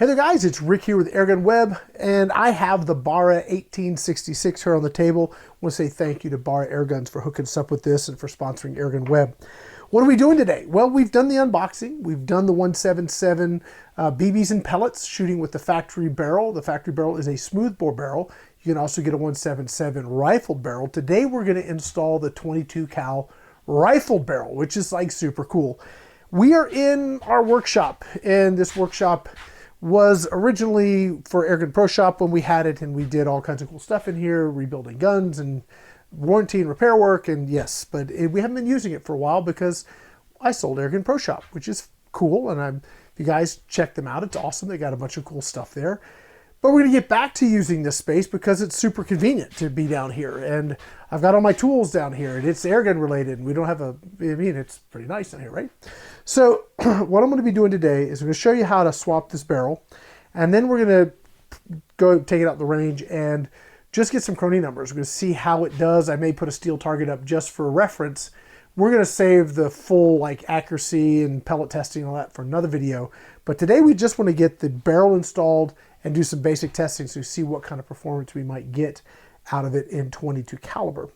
Hey there guys, it's Rick here with AirgunWeb, and I have the Barra 1866 here on the table. I want to say thank you to Barra Airguns for hooking us up with this and for sponsoring AirgunWeb. What are we doing today? Well, we've done the unboxing. We've done the 177 BBs and pellets, shooting with the factory barrel. The factory barrel is a smoothbore barrel. You can also get a 177 rifled barrel. Today we're going to install the 22 cal rifled barrel, which is like super cool. We are in our workshop, and this workshop was originally for Airgun Pro Shop when we had it, and we did all kinds of cool stuff in here, rebuilding guns and warranty and repair work, and yes, but we haven't been using it for a while because I sold Airgun Pro Shop, which is cool, and if you guys check them out, it's awesome. They got a bunch of cool stuff there. But we're going to get back to using this space because it's super convenient to be down here, and I've got all my tools down here, and it's airgun related, and we don't have it's pretty nice down here, right? So what I'm going to be doing today is I'm going to show you how to swap this barrel, and then we're going to go take it out the range and just get some chrony numbers. We're going to see how it does. I may put a steel target up just for reference. We're going to save the full accuracy and pellet testing and all that for another video. But today we just want to get the barrel installed and do some basic testing so we see what kind of performance we might get out of it in 22 caliber.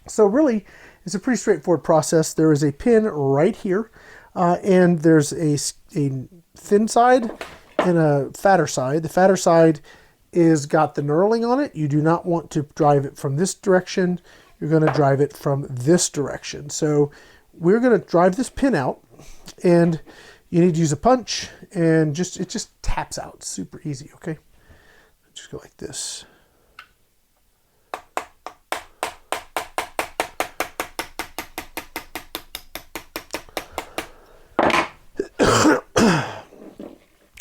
So really, it's a pretty straightforward process. There is a pin right here, and there's a thin side and a fatter side. The fatter side is got the knurling on it. You do not want to drive it from this direction. You're going to drive it from this direction. So we're going to drive this pin out, and you need to use a punch, and it just taps out. It's super easy, okay? Just go like this.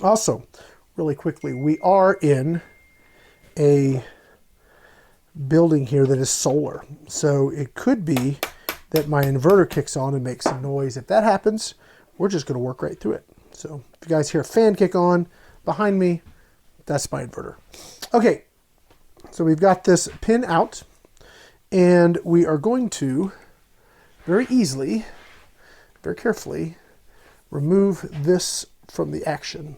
Also, really quickly, we are in a building here that is solar. So it could be that my inverter kicks on and makes some noise. If that happens, we're just going to work right through it. So if you guys hear a fan kick on behind me, that's my inverter. Okay, so we've got this pin out, and we are going to very easily, very carefully, remove this from the action.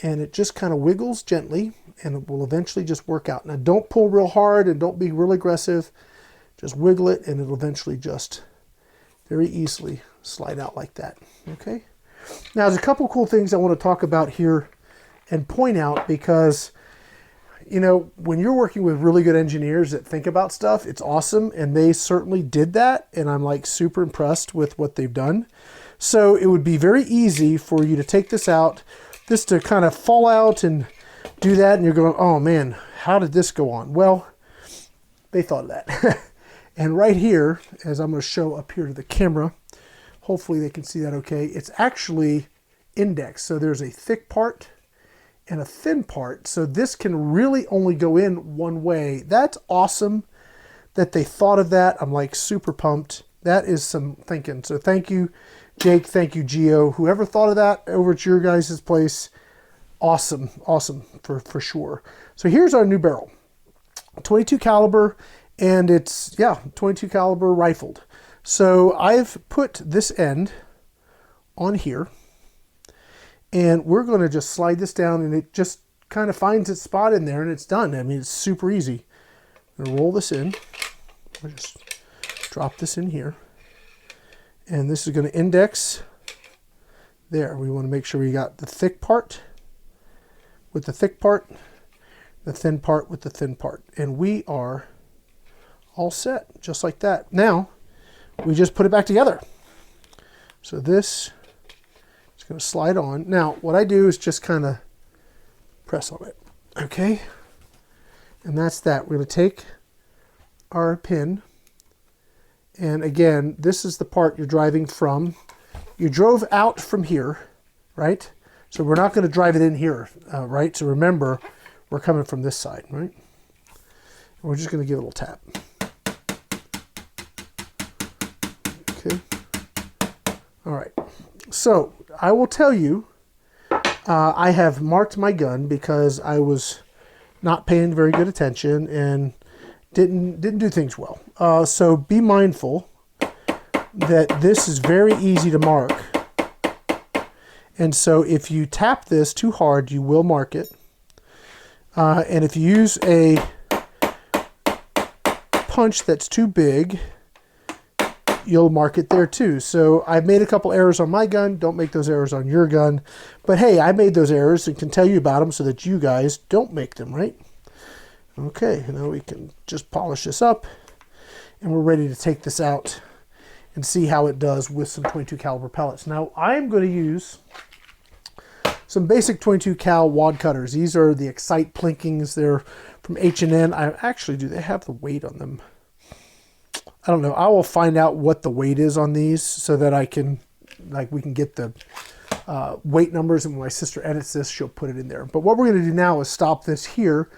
And it just kind of wiggles gently, and it will eventually just work out. Now don't pull real hard and don't be real aggressive. Just wiggle it, and it'll eventually just very easily slide out like that, okay? Now there's a couple cool things I want to talk about here and point out, because when you're working with really good engineers that think about stuff, it's awesome, and they certainly did that, and I'm like super impressed with what they've done. So it would be very easy for you to take this out, this to kind of fall out and do that, and you're going, oh man, how did this go on? Well, they thought of that. And right here, as I'm going to show up here to the camera, hopefully they can see that okay, it's actually indexed. So there's a thick part and a thin part. So this can really only go in one way. That's awesome that they thought of that. I'm like super pumped. That is some thinking. So thank you, Jake. Thank you, Gio. Whoever thought of that over at your guys' place. Awesome. Awesome for sure. So here's our new barrel. 22 caliber. And it's, 22 caliber rifled. So I've put this end on here, and we're going to just slide this down, and it just kind of finds its spot in there, and it's done. I mean, it's super easy. I'm going to roll this in. I'll just drop this in here. And this is going to index there. We want to make sure we got the thick part with the thick part, the thin part with the thin part. And we are all set, just like that. Now, we just put it back together. So this is going to slide on. Now, what I do is just kind of press on it, okay? And that's that. We're going to take our pin, and again, this is the part you're driving from. You drove out from here, right? So we're not going to drive it in here, right? So remember, we're coming from this side, right? And we're just going to give it a little tap. Okay. All right. So I will tell you, I have marked my gun because I was not paying very good attention and didn't do things well. So be mindful that this is very easy to mark. And so if you tap this too hard, you will mark it. And if you use a punch that's too big, you'll mark it there too. So I've made a couple errors on my gun. Don't make those errors on your gun. But hey, I made those errors and can tell you about them so that you guys don't make them, right? Okay, now we can just polish this up and we're ready to take this out and see how it does with some 22 caliber pellets. Now I'm going to use some basic 22 cal wad cutters. These are the Excite Plinkings. They're from H&N. Do they have the weight on them? I don't know. I will find out what the weight is on these so that I can, we can get the weight numbers, and when my sister edits this, she'll put it in there. But what we're going to do now is stop this here.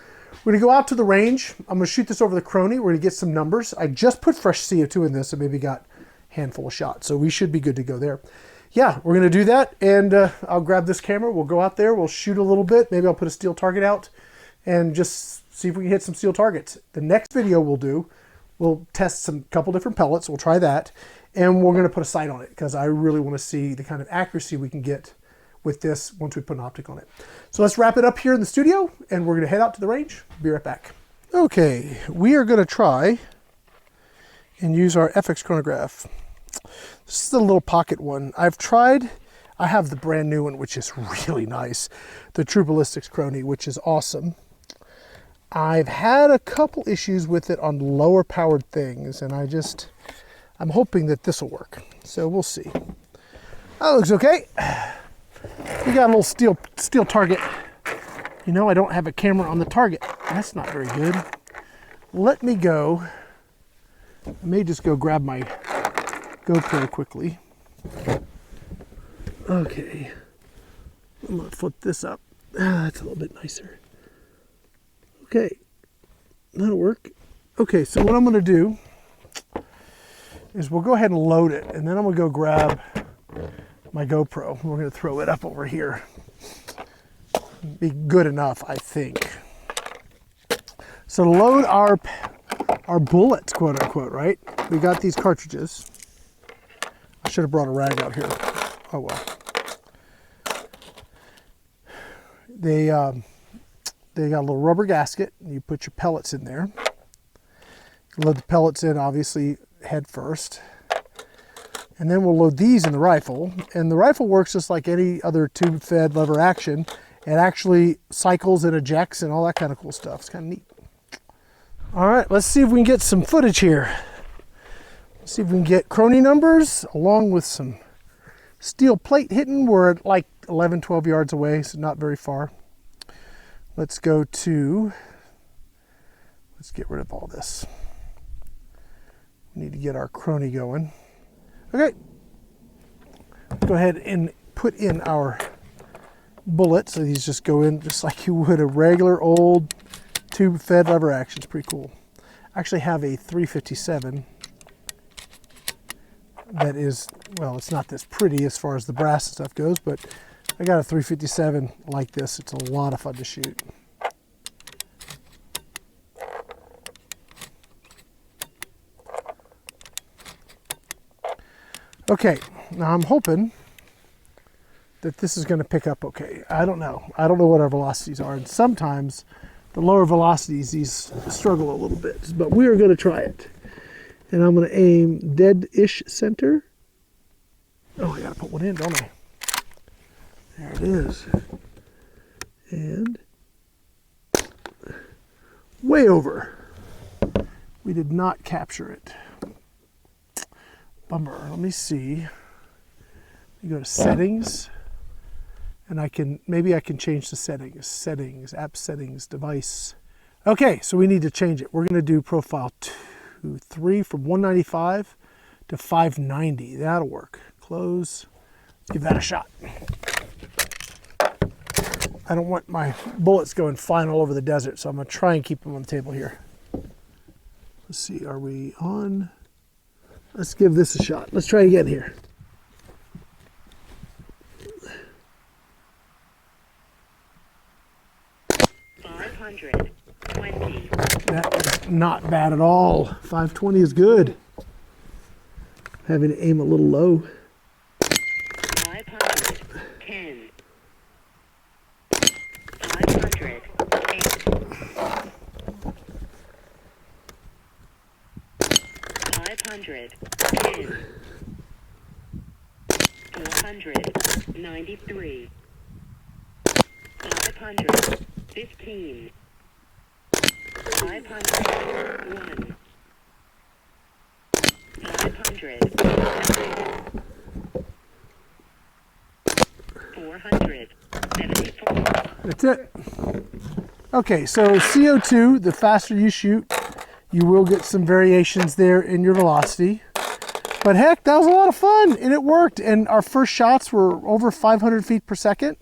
We're going to go out to the range. I'm going to shoot this over the chrony. We're going to get some numbers. I just put fresh CO2 in this and maybe got a handful of shots. So we should be good to go there. Yeah, we're going to do that. And I'll grab this camera. We'll go out there. We'll shoot a little bit. Maybe I'll put a steel target out and just see if we can hit some steel targets. The next video we'll test some couple different pellets. We'll try that. And we're going to put a sight on it because I really want to see the kind of accuracy we can get with this once we put an optic on it. So let's wrap it up here in the studio and we're going to head out to the range. Be right back. Okay, we are going to try and use our FX chronograph. This is the little pocket one. I have the brand new one, which is really nice. The True Ballistics Chrony, which is awesome. I've had a couple issues with it on lower powered things, and I'm hoping that this will work. So we'll see. That looks okay. We got a little steel target. You know, I don't have a camera on the target. That's not very good. Let me go. I may just go grab my GoPro quickly. Okay. I'm gonna flip this up. That's a little bit nicer. Okay, that'll work. Okay, so what I'm gonna do is we'll go ahead and load it, and then I'm gonna go grab my GoPro. We're gonna throw it up over here. Be good enough, I think. So to load our bullets, quote unquote, right? We got these cartridges. I should have brought a rag out here. Oh well. They got a little rubber gasket. You put your pellets in there. You load the pellets in, obviously, head first. And then we'll load these in the rifle. And the rifle works just like any other tube-fed lever action. It actually cycles and ejects and all that kind of cool stuff. It's kind of neat. All right, let's see if we can get some footage here. Let's see if we can get chrony numbers along with some steel plate hitting. We're at like 11, 12 yards away, so not very far. Let's get rid of all this. We need to get our chrony going. Okay, go ahead and put in our bullets. So these just go in just like you would a regular old tube fed lever action. It's pretty cool. I actually have a 357 that is, well, it's not this pretty as far as the brass and stuff goes, but I got a 357 like this. It's a lot of fun to shoot. Okay, now I'm hoping that this is going to pick up okay. I don't know. I don't know what our velocities are, and sometimes the lower velocities, these struggle a little bit, but we are going to try it. And I'm going to aim dead-ish center. Oh, I got to put one in, don't I? There it is. And way over. We did not capture it. Bummer. Let me see. You go to settings, and maybe I can change the settings. Settings, app settings, device. Okay, so we need to change it. We're going to do profile 2, 3 from 195 to 590. That'll work. Close. Let's give that a shot. I don't want my bullets going flying all over the desert, so I'm going to try and keep them on the table here. Let's see, are we on? Let's give this a shot. Let's try again here. That is not bad at all. 520 is good. Having to aim a little low. 510. 500. 500. 10. 493. 515. 501. 500. 474. That's it. Okay, so CO2, the faster you shoot, you will get some variations there in your velocity. But heck, that was a lot of fun, and it worked. And our first shots were over 500 feet per second.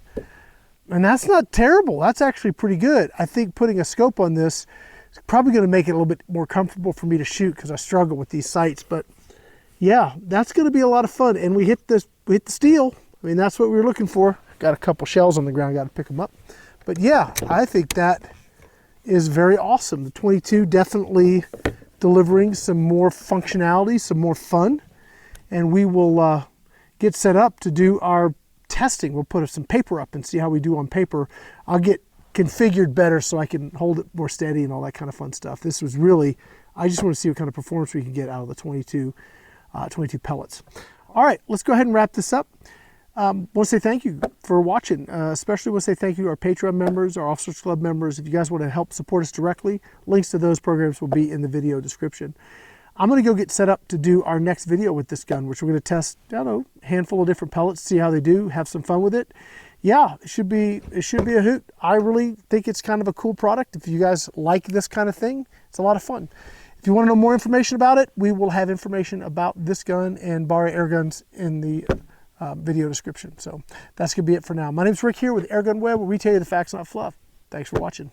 And that's not terrible. That's actually pretty good. I think putting a scope on this is probably going to make it a little bit more comfortable for me to shoot because I struggle with these sights. But yeah, that's going to be a lot of fun. And we hit the steel. I mean, that's what we were looking for. Got a couple shells on the ground, got to pick them up. But yeah, I think that is very awesome. The 22 definitely delivering some more functionality, some more fun. And we will get set up to do our testing. We'll put some paper up and see how we do on paper. I'll get configured better so I can hold it more steady and all that kind of fun stuff. This was really, I just want to see what kind of performance we can get out of the 22 pellets. All right, let's go ahead and wrap this up. Want to say thank you for watching. Especially want to say thank you to our Patreon members, our Officers Club members. If you guys want to help support us directly, links to those programs will be in the video description. I'm going to go get set up to do our next video with this gun, which we're going to test, I don't know, a handful of different pellets, see how they do, have some fun with it. Yeah, it should be a hoot. I really think it's kind of a cool product. If you guys like this kind of thing, it's a lot of fun. If you want to know more information about it, we will have information about this gun and Barra Airguns in the video description. So that's going to be it for now. My name's Rick here with AirgunWeb, where we tell you the facts, not fluff. Thanks for watching.